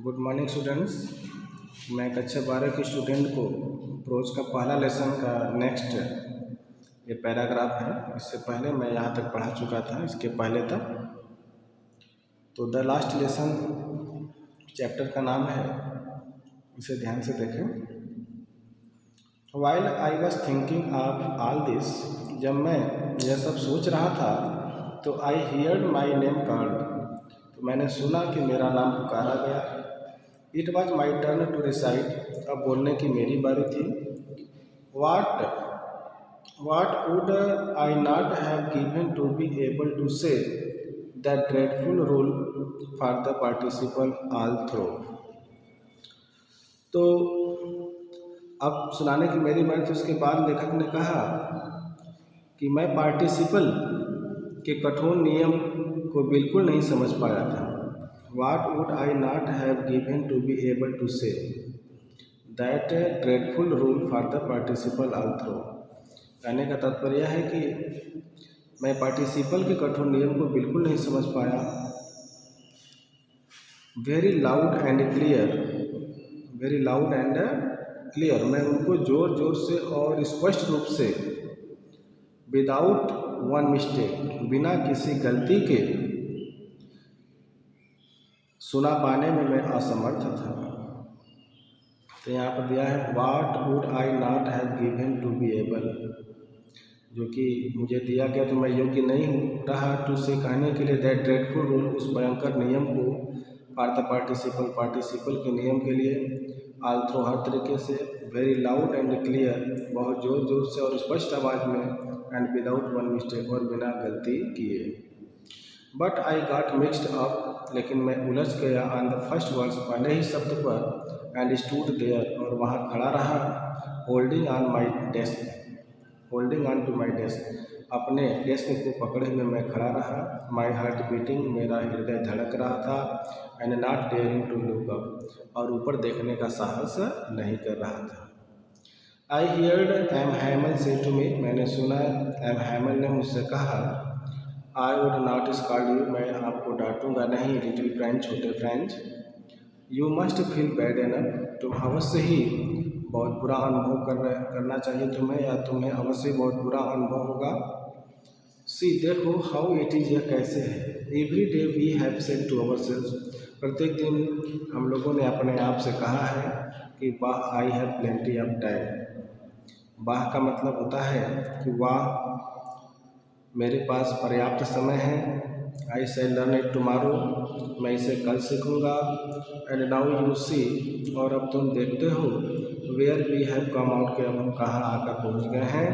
Good morning students. मैं कक्षा 12 के स्टूडेंट को प्रोज का पहला लेसन का नेक्स्ट ये पैराग्राफ है। इससे पहले मैं यहाँ तक पढ़ा चुका था, इसके पहले तक। तो द लास्ट लेसन चैप्टर का नाम है, इसे ध्यान से देखें। While I was thinking of all this, जब मैं यह सब सोच रहा था तो I heard my name called, तो मैंने सुना कि मेरा नाम पुकारा गया। It was my turn to recite, अब बोलने की मेरी बारी थी। What would I not have given to be able to say the dreadful rule for the participle all through. तो अब सुनाने की मेरी बारी थी। उसके बाद लेखक ने कहा कि मैं पार्टिसिपल के कठोर नियम को बिल्कुल नहीं समझ पाया था। What would I not have given to be able to say that dreadful rule for the participle all through? कहने का तात्पर्य है कि मैं पार्टिसिपल के कठोर नियम को बिल्कुल नहीं समझ पाया। वेरी लाउड एंड क्लियर, मैं उनको जोर जोर से और स्पष्ट रूप से, विदाउट वन मिस्टेक, बिना किसी गलती के सुना पाने में मैं असमर्थ था। तो यहाँ पर दिया है what would I not have given to be able, जो कि मुझे दिया गया तो मैं योग्य नहीं रहा टू से कहने के लिए दैट ड्रेडफुल रूल, उस भयंकर नियम को, फॉर द पार्टिसिपल के नियम के लिए, ऑल थ्रो हर तरीके से, वेरी लाउड एंड क्लियर, बहुत ज़ोर ज़ोर से और स्पष्ट आवाज़ में, एंड विदाउट वन मिस्टेक, और बिना गलती किए। But I got mixed up, लेकिन मैं उलझ गया ऑन द फर्स्ट वर्ड्स, पहले ही शब्द पर, एंड स्टूड देयर, और वहाँ खड़ा रहा, holding on to my desk, अपने डेस्क को पकड़े हुए मैं खड़ा रहा। माई हार्ट बीटिंग, मेरा हृदय धड़क रहा था। And not daring to look up, और ऊपर देखने का साहस नहीं कर रहा था। आई हियर्ड एम हैमल से टू मी, मैंने सुना एम हैमल ने मुझसे कहा, I would not scold you, मैं आपको डांटूंगा नहीं, लिटिल फ्रेंड, छोटे French. You must feel bad enough, तुम अवश्य ही बहुत बुरा अनुभव करना चाहिए तुम्हें, या तुम्हें अवश्य बहुत बुरा अनुभव होगा। सी, देखो, हाउ इट इज़, यह कैसे है। Every day we have said to ourselves, प्रत्येक दिन हम लोगों ने अपने आप से कहा है कि वाह, I have plenty of time. वाह का मतलब होता है कि वाह, मेरे पास पर्याप्त समय है। I shall learn it tomorrow, मैं इसे कल सीखूँगा। एंड नाउ यू सी, और अब तुम देखते हो, where we have come out, के अब हम कहाँ आकर पहुँच गए हैं।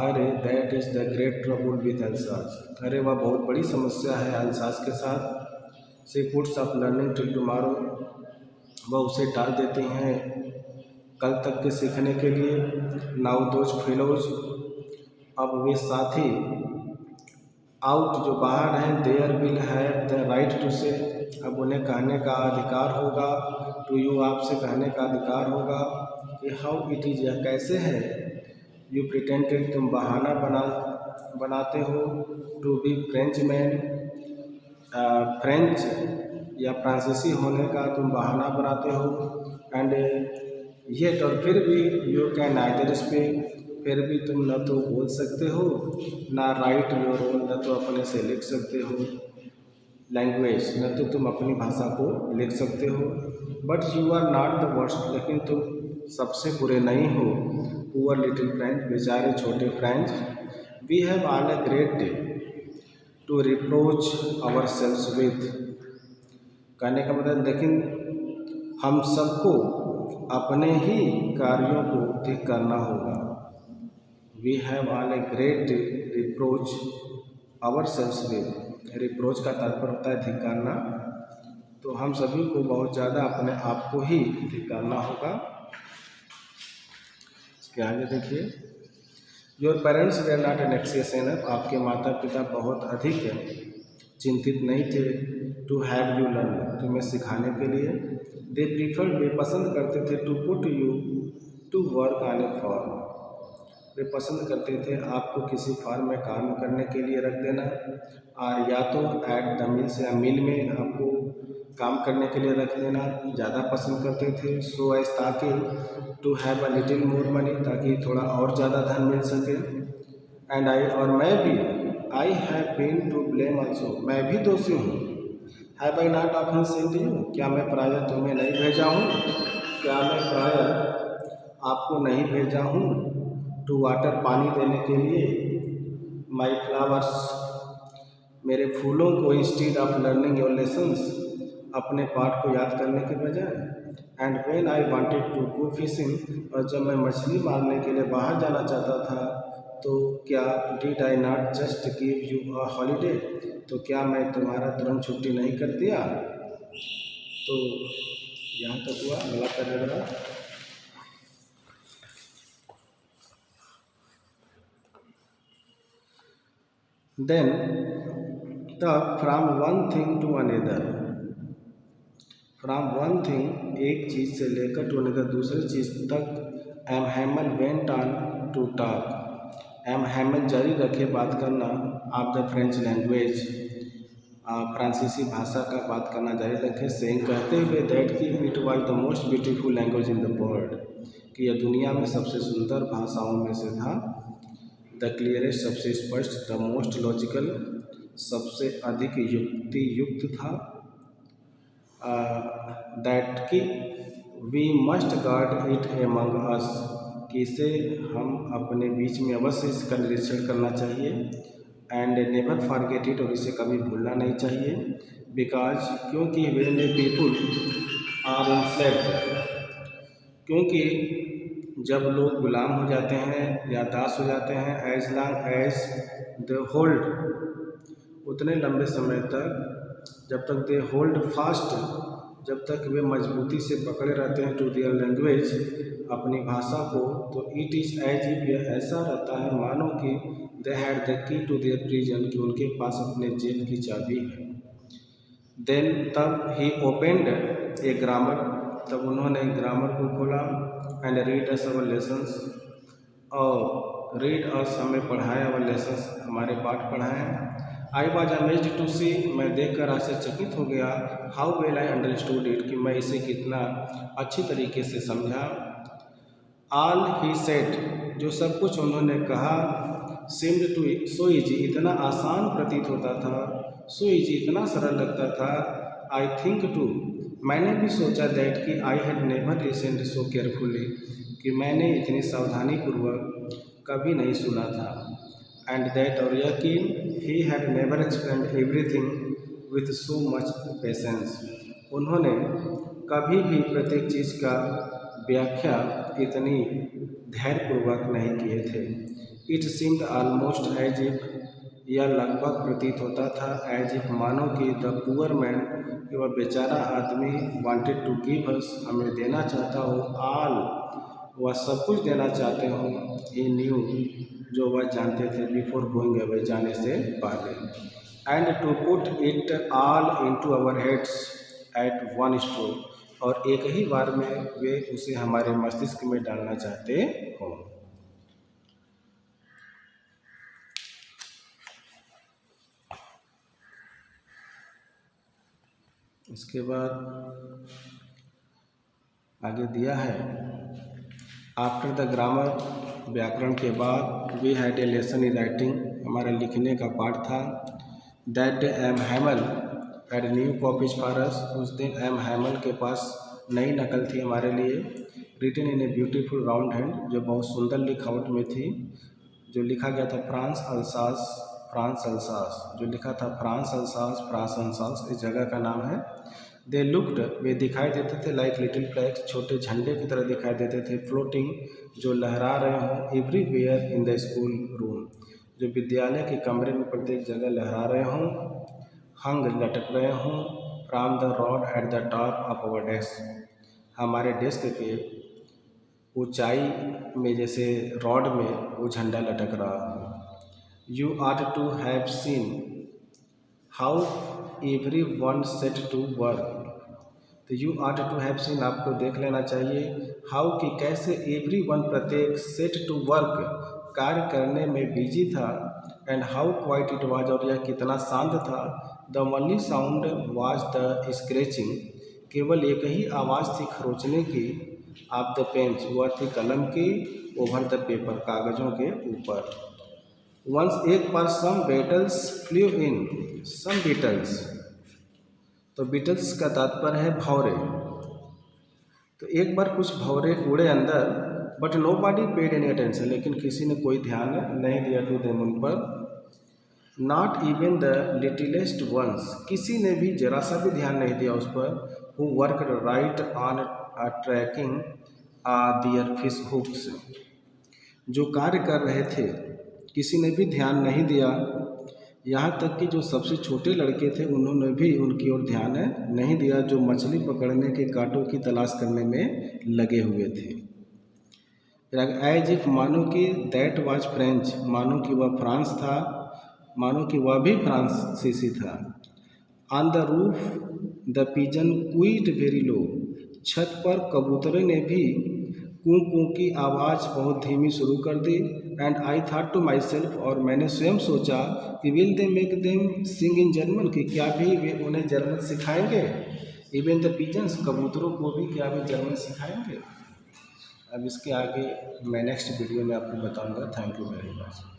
अरे that is the great trouble with Alsace, अरे वह बहुत बड़ी समस्या है अल्सास के साथ। She puts up learning till tomorrow, वह उसे टाल देती हैं कल तक के सीखने के लिए। नाउ दोज फेलोज, अब वे साथी, आउट जो बाहर हैं, there will have the right to say, अब उन्हें कहने का अधिकार होगा, टू यू, आपसे कहने का अधिकार होगा कि हाउ इट इज़, यह कैसे है। यू प्रिटेंडेड, तुम बहाना बनाते हो, to be French man, French या फ्रांसीसी होने का तुम बहाना बनाते हो। एंड येट, और फिर भी, यू कैन नाइदर स्पीक, फिर भी तुम न तो बोल सकते हो, ना राइट योर ओन, न तो अपने से लिख सकते हो, लैंग्वेज, न तो तुम अपनी भाषा को लिख सकते हो। But you are not the worst, लेकिन तुम सबसे बुरे नहीं हो। पुअर लिटिल फ्रेंच, बेचारे छोटे French. We have all a great day to reproach ourselves with, कहने का मतलब, लेकिन हम सबको अपने ही कार्यों को ठीक करना होगा। We have all a great reproach ourselves with, reproach का तात्पर्य होता है धिक्कारना, तो हम सभी को बहुत ज़्यादा अपने आप को ही धिक्कारना होगा। इसके आगे देखिए, your parents were not एनेक्सियस enough, आपके माता पिता बहुत अधिक चिंतित नहीं थे, टू हैव यू लर्न, तुम्हें सिखाने के लिए। दे प्रीफर्ड, वे पसंद करते थे, to put you to work on a form, वे पसंद करते थे आपको किसी फार्म में काम करने के लिए रख देना, और या तो एट द मिल्स, या मिल में आपको काम करने के लिए रख देना ज़्यादा पसंद करते थे। सो एज ताकि to have a little more money, ताकि थोड़ा और ज़्यादा धन मिल सके। एंड आई, और मैं भी, I have been to blame also, मैं भी दोषी हूँ। Have I not often send you, क्या मैं प्रायः तुम्हें नहीं भेजा हूँ, क्या मैं प्रायः आपको नहीं भेजा हूँ। टू वाटर, पानी देने के लिए। माई फ्लावर्स, मेरे फूलों को। Instead of learning your lessons, अपने पाठ को याद करने के बजाय। And when I wanted to go fishing, और जब मैं मछली मारने के लिए बाहर जाना चाहता था, तो क्या did I not just give you a holiday, तो क्या मैं तुम्हारा तुरंत छुट्टी नहीं कर दिया। तो यहाँ तक हुआ, अगला पैराग्राफ। देन तब from one thing to another, from one thing, एक चीज़ से लेकर टू अनदर, दूसरी चीज़ तक। M Hamel went on to talk, M Hamel जारी रखे बात करना। ऑफ द फ्रेंच लैंग्वेज, फ्रांसीसी भाषा का बात करना जारी रखे। सेइंग, कहते हुए, दैट कि it was the most beautiful language in the world, कि यह दुनिया में सबसे सुंदर भाषाओं में से था। द क्लियरेस्ट, सबसे स्पष्ट। द मोस्ट लॉजिकल, सबसे अधिक युक्ति युक्त था। दैट कि we must guard it among us, कि इसे हम अपने बीच में अवश्य इसका निरीक्षण करना चाहिए। एंड नेवर फॉरगेट इट, और इसे कभी भूलना नहीं चाहिए। बिकॉज, क्योंकि when a people are enslaved, क्योंकि जब लोग गुलाम हो जाते हैं या दास हो जाते हैं, as long as they hold, उतने लंबे समय तक, जब तक दे होल्ड फास्ट, जब तक वे मजबूती से पकड़े रहते हैं, टू देयर लैंग्वेज, अपनी भाषा को, तो इट इज़ एज इफ, यह ऐसा रहता है मानो कि they had the key to their prison, कि उनके पास अपने जेल की चाबी है। देन तब ही ओपेंड ए ग्रामर, तब उन्होंने ग्रामर को खोला। And read us our lessons, और रीड अस, हमें पढ़ाएं, अवर लेसन्स, हमारे पाठ पढ़ाएं। आई वॉज अमेज्ड टू सी, मैं देखकर आश्चर्यचकित हो गया। How well I understood it, कि मैं इसे कितना अच्छी तरीके से समझा। ऑल ही सेड, जो सब कुछ उन्होंने कहा। सीम्ड टू सो ईजी, इतना आसान प्रतीत होता था। सो ईजी, इतना सरल लगता था। आई थिंक टू, मैंने भी सोचा। दैट कि I had never listened so carefully, कि मैंने इतनी सावधानीपूर्वक कभी नहीं सुना था। एंड दैट, और यह कि he had never explained everything with so much patience, उन्होंने कभी भी प्रत्येक चीज़ का व्याख्या इतनी धैर्यपूर्वक नहीं किए थे। It seemed almost as if, यह लगभग प्रतीत होता था, एज इफ, मानो कि द पुअर मैन, कि वह बेचारा आदमी, वांटेड टू गिव अस, हमें देना चाहता हो, ऑल, वह सब कुछ देना चाहते हो, ही न्यू, जो वह जानते थे, बिफोर गोइंग अवे, जाने से पहले। And to put it all into our heads at one stroke, और एक ही बार में वे उसे हमारे मस्तिष्क में डालना चाहते हो। इसके बाद आगे दिया है, आफ्टर द ग्रामर, व्याकरण के बाद, we had a lesson in writing, हमारा लिखने का पाठ था। That day M Hamel had new copies for us, उस दिन एम हैमल के पास नई नकल थी हमारे लिए। Written in a beautiful round hand, जो बहुत सुंदर लिखावट में थी। जो लिखा गया था फ्रांस अल्सास, फ्रांस अल्सास, जो लिखा था फ्रांस अल्सास, फ्रांस अल्सास इस जगह का नाम है। दे लुक्ड, वे दिखाई देते थे, लाइक लिटिल फ्लैग्स, छोटे झंडे की तरह दिखाई देते थे। फ्लोटिंग, जो लहरा रहे हों। Everywhere in the school room, जो विद्यालय के कमरे में प्रत्येक जगह लहरा रहे हों। हंग, लटक रहे हों। From the rod at the top of our desk, हमारे डेस्क के ऊंचाई में, जैसे रॉड में वो झंडा लटक रहा हो। You ought to have seen how every one set to work, तो you ought to have seen, आपको देख लेना चाहिए। हाउ, कि कैसे, एवरी वन, प्रत्येक, सेट टू वर्क, कार्य करने में बिजी था। And how quiet it was, और यह कितना शांत था। The only sound was the scratching, केवल एक ही आवाज़ थी खरोचने की। ऑफ द पेन्स, वह थी कलम की। ओवर द पेपर, कागज़ों के ऊपर। वंस, एक बार, सम बेटल्स फ्लू इन, सम बीटल्स, तो बीटल्स का तात्पर्य है भौरे। तो एक बार कुछ भौरे उड़े अंदर, but nobody paid any attention, लेकिन किसी ने कोई ध्यान नहीं दिया टू देम, उन पर। नॉट इवन द लिटिलेस्ट वंस, किसी ने भी जरा सा भी ध्यान नहीं दिया उस पर। Who work right on tracking their fish hooks, जो कार्य कर रहे थे, किसी ने भी ध्यान नहीं दिया। यहाँ तक कि जो सबसे छोटे लड़के थे उन्होंने भी उनकी ओर ध्यान नहीं दिया, जो मछली पकड़ने के कांटों की तलाश करने में लगे हुए थे। एज इफ, मानो कि, दैट वाज फ्रेंच, मानो कि वह फ्रांस था, मानो कि वह भी फ्रांसीसी था। On the roof the pigeon quite very low, छत पर कबूतरे ने भी कूं कूं की आवाज़ बहुत धीमी शुरू कर दी। And I thought to myself, और मैंने स्वयं सोचा कि will they make them sing in German, कि क्या भी वे उन्हें जर्मन सिखाएंगे। इवन द पिजन्स, कबूतरों को भी क्या वे जर्मन सिखाएंगे। अब इसके आगे मैं नेक्स्ट वीडियो में आपको बताऊंगा। Thank you very much.